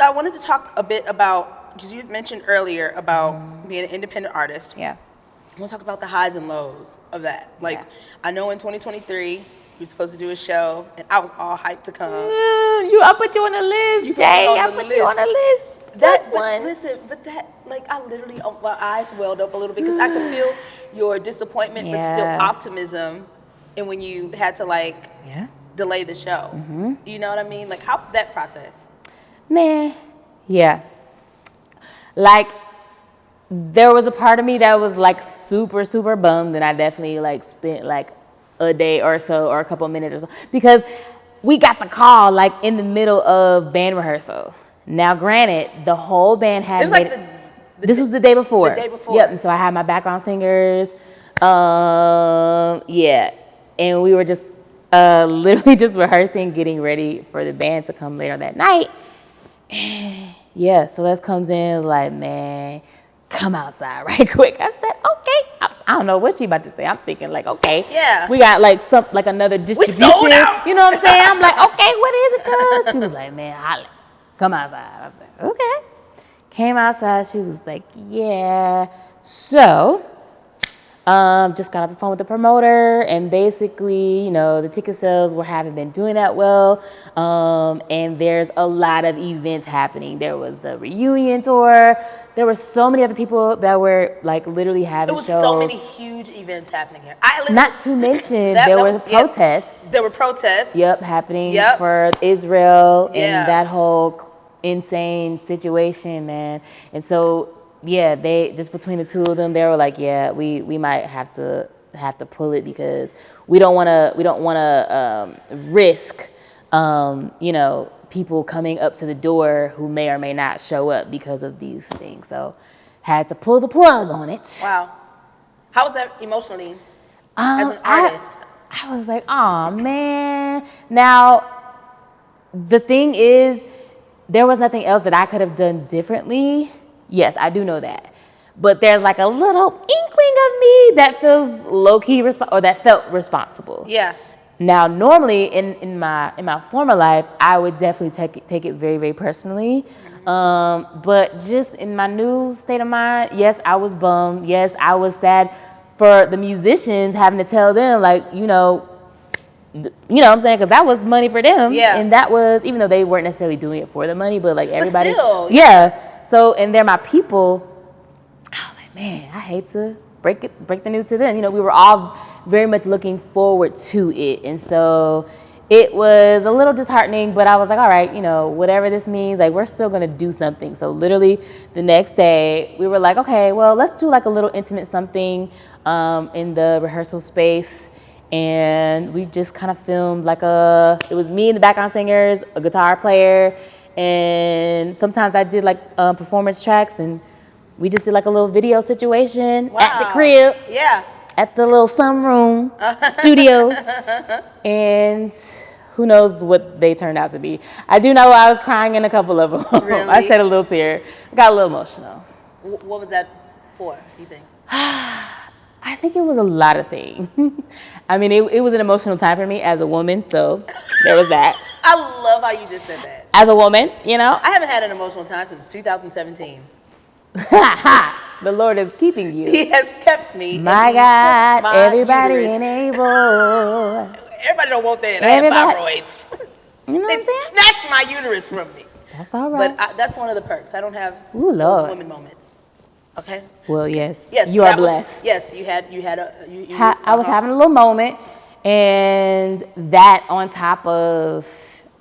I wanted to talk a bit about, because you mentioned earlier about being an independent artist. Yeah. I want to talk about the highs and lows of that. Like, I know in 2023, we were supposed to do a show, and I was all hyped to come. I put you on the list, Jay. I put you on the list. That's one. Listen, but that, like, I literally, my eyes welled up a little bit, because I could feel your disappointment, but still optimism. And when you had to, like, delay the show. You know what I mean? Like, how was that process? Man, yeah. Like, there was a part of me that was like super, super bummed, and I definitely like spent like a day or so or a couple of minutes or so, because we got the call like in the middle of band rehearsal. Now, granted, the whole band had it was like this was the day before. The day before. Yep, and so I had my background singers. And we were just literally just rehearsing, getting ready for the band to come later that night. Yeah, Celeste comes in, was like, man, come outside right quick. I said, okay. I don't know what she about to say. I'm thinking like, okay. Yeah. We got like another distribution. We sold out. You know what I'm saying? I'm like, okay, what is it, cuz? She was like, man, holla. Come outside. I said, okay. Came outside. She was like, yeah. So, just got off the phone with the promoter, and basically, you know, the ticket sales haven't been doing that well. And there's a lot of events happening. There was the reunion tour. There were so many other people that were like literally having shows. There was so many huge events happening here. Not to mention there was protests. There were protests. Yep, happening for Israel and that whole insane situation, man. And so, yeah, they just between the two of them, they were like, yeah, we might have to pull it, because we don't want to risk, you know, people coming up to the door who may or may not show up because of these things. So, had to pull the plug on it. Wow, how was that emotionally as an artist? I was like, oh man. Now, the thing is, there was nothing else that I could have done differently. Yes, I do know that. But there's like a little inkling of me that feels low-key or that felt responsible. Yeah. Now, normally in my former life, I would definitely take it very, very personally. But just in my new state of mind, yes, I was bummed. Yes, I was sad for the musicians, having to tell them, like, you know what I'm saying? Because that was money for them. Yeah. And that was, even though they weren't necessarily doing it for the money, but like everybody. But still. Yeah. So, and they're my people. I was like, man, I hate to break the news to them. You know, we were all very much looking forward to it. And so it was a little disheartening, but I was like, all right, you know, whatever this means, like, we're still going to do something. So literally the next day we were like, okay, well, let's do like a little intimate something in the rehearsal space. And we just kind of filmed it was me and the background singers, a guitar player, and sometimes I did like performance tracks, and we just did like a little video situation at the crib. Yeah. At the little sunroom studios. And who knows what they turned out to be. I do know I was crying in a couple of them. Really? I shed a little tear. I got a little emotional. What was that for, do you think? I think it was a lot of things. I mean, it was an emotional time for me as a woman, so there was that. I love how you just said that. As a woman, you know? I haven't had an emotional time since 2017. The Lord is keeping you. He has kept me. My God, everybody enable. Everybody don't want that. I have fibroids. You know what I'm saying? Snatched my uterus from me. That's all right. But that's one of the perks. I don't have those women moments. Okay. Well, yes. Yes, you are blessed. Yes, you had I was having a little moment, and that on top of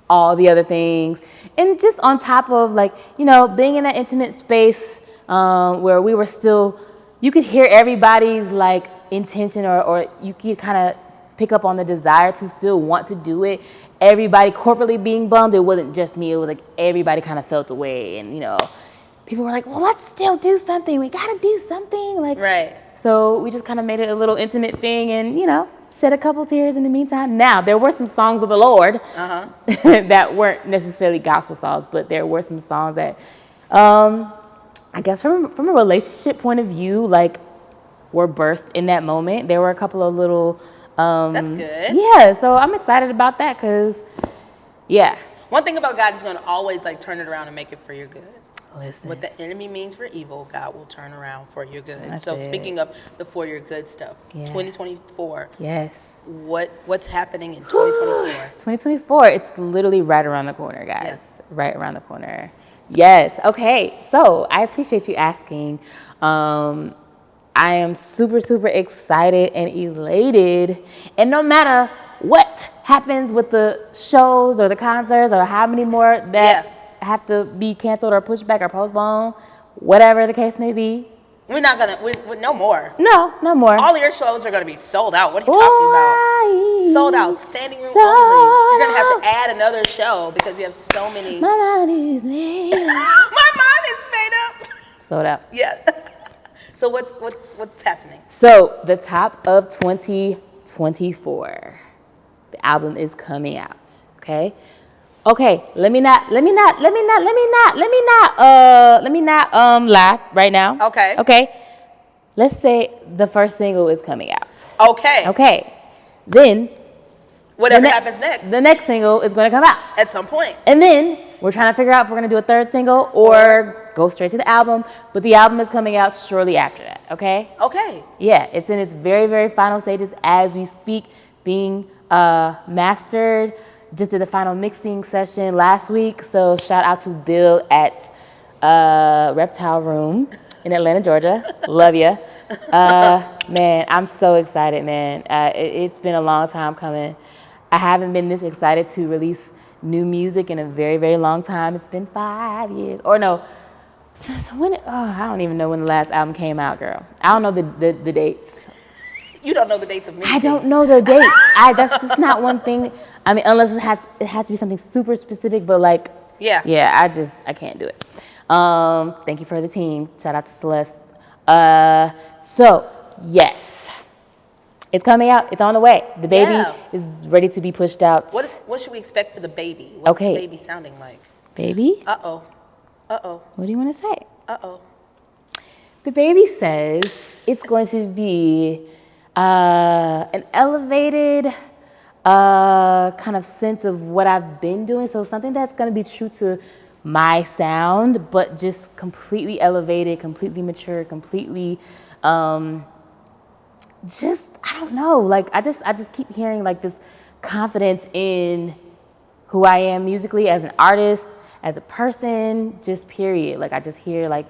all the other things, and just on top of, like, you know, being in that intimate space where we were still, you could hear everybody's like intention, or you could kind of pick up on the desire to still want to do it. Everybody corporately being bummed. It wasn't just me. It was like everybody kind of felt away, and, you know, people were like, well, let's still do something. We got to do something. Like, right. So we just kind of made it a little intimate thing, and, you know, shed a couple tears in the meantime. Now, there were some songs of the Lord that weren't necessarily gospel songs, but there were some songs that, I guess from a relationship point of view, like, were birthed in that moment. There were a couple of little that's good. Yeah, so I'm excited about that because yeah. One thing about God is going to always like turn it around and make it for your good. Listen. What the enemy means for evil, God will turn around for your good. That's so it. speaking of the for your good stuff, 2024. Yes. What's happening in 2024? 2024, it's literally right around the corner, guys. Yes. Right around the corner. Yes. Okay. So I appreciate you asking. I am super, super excited and elated. And no matter what happens with the shows or the concerts or how many more that have to be canceled or pushed back or postponed, whatever the case may be. We're not going to, no more. No more. All your shows are going to be sold out. What are you talking about? Sold out, standing room only. You're going to have to add another show because you have so many. My mind is made up. My mind is made up. Sold out. Yeah. So what's happening? So the top of 2024, the album is coming out. Okay. Let me not lie right now. Okay. Let's say the first single is coming out. Okay. Then whatever happens next. The next single is going to come out at some point. And then we're trying to figure out if we're going to do a third single or go straight to the album. But the album is coming out shortly after that. Okay. Yeah, it's in its very, very final stages as we speak, being mastered. Just did the final mixing session last week. So shout out to Bill at Reptile Room in Atlanta, Georgia. Love ya. Man, I'm so excited, man. It's been a long time coming. I haven't been this excited to release new music in a very, very long time. It's been 5 years. Or no. Since when? I don't even know when the last album came out, girl. I don't know the dates. You don't know the dates of me. I don't know the dates. That's just not one thing. I mean, unless it has to be something super specific, but like, yeah, I can't do it. Thank you for the team. Shout out to Celeste. So yes, it's coming out. It's on the way. The baby is ready to be pushed out. What should we expect for the baby? What's the baby sounding like? Baby? Uh-oh. What do you want to say? Uh-oh. The baby says it's going to be an elevated kind of sense of what I've been doing. So something that's going to be true to my sound, but just completely elevated, completely mature, completely just, I don't know. Like I just keep hearing like this confidence in who I am musically as an artist, as a person, just period. Like I just hear like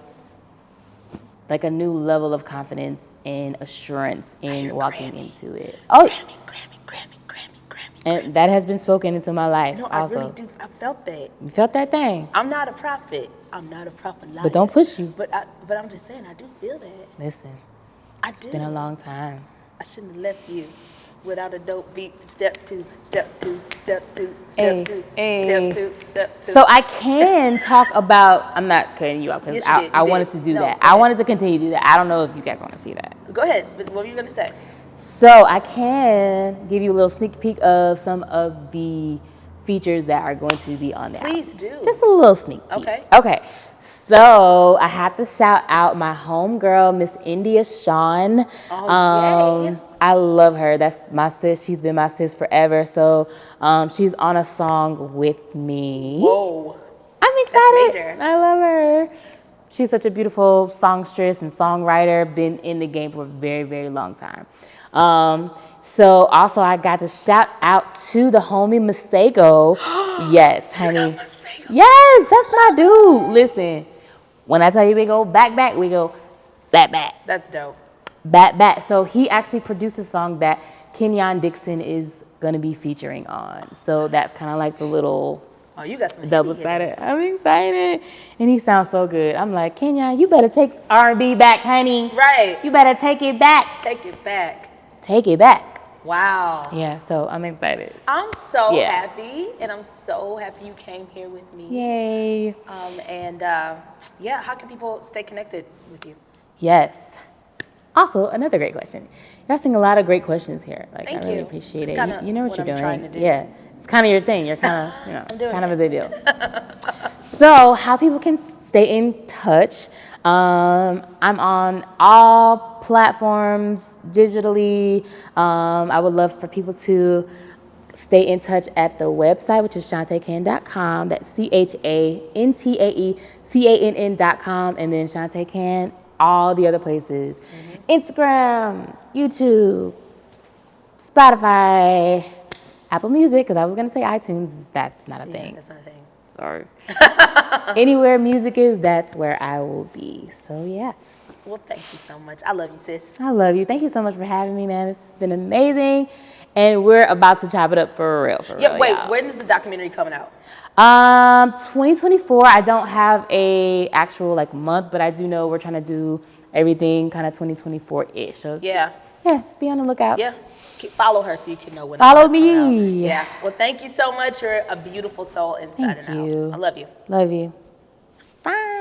a new level of confidence and assurance in walking into it. Oh, Grammy. And that has been spoken into my life. No, also. I really do. I felt that. You felt that thing? I'm not a prophet. Liar. But don't push you. But I'm just saying, I do feel that. Listen, it's been a long time. I shouldn't have left you without a dope beat. Step two, step two, step two, step two, step two, step two. So I can talk about, I'm not cutting you off because I wanted to do that. I wanted to continue to do that. I don't know if you guys want to see that. Go ahead. What were you going to say? So I can give you a little sneak peek of some of the features that are going to be on there. Please do. Just a little sneak peek. Okay. So I have to shout out my homegirl, Miss India Shawn. Yay. I love her. That's my sis. She's been my sis forever. So she's on a song with me. Whoa. I'm excited. That's major. I love her. She's such a beautiful songstress and songwriter. Been in the game for a very, very long time. So also I got to shout out to the homie Masego. Yes, honey. Yes, that's my dude. Listen, when I tell you we go back, we go back. That's dope. Back. So he actually produced a song that Kenyon Dixon is going to be featuring on. So that's kind of like the little you got some double-sided. I'm excited. And he sounds so good. I'm like, Kenyon, you better take R&B back, honey. Right. You better take it back. Take it back. Take it back. Wow. Yeah, so I'm excited. I'm so happy, and I'm so happy you came here with me. Yay. How can people stay connected with you? Yes. Also, another great question. You're asking a lot of great questions here. Like, Thank I really you. appreciate it's it. You know what you're doing. Trying to do. Yeah. It's kind of your thing. You're kind of, I'm doing kind of a big deal. So, how people can stay in touch. I'm on all platforms digitally. I would love for people to stay in touch at the website, which is chantaecann.com. That's ChantaeCann.com. And then Chantae Cann, all the other places. Instagram, YouTube, Spotify, Apple Music, because I was going to say iTunes. That's not a thing. That's not a thing. Sorry. Anywhere music is, that's where I will be. So, yeah. Well, thank you so much. I love you, sis. I love you. Thank you so much for having me, man. This has been amazing. And we're about to chop it up for real, Yeah, wait, y'all. when is the documentary coming out? 2024. I don't have a actual like month, but I do know we're trying to do everything kind of 2024-ish. So yeah. Just be on the lookout. Yeah, follow her so you can know when. Follow me. Yeah. Well, thank you so much. You're a beautiful soul inside and out. Thank you. I love you. Love you. Bye.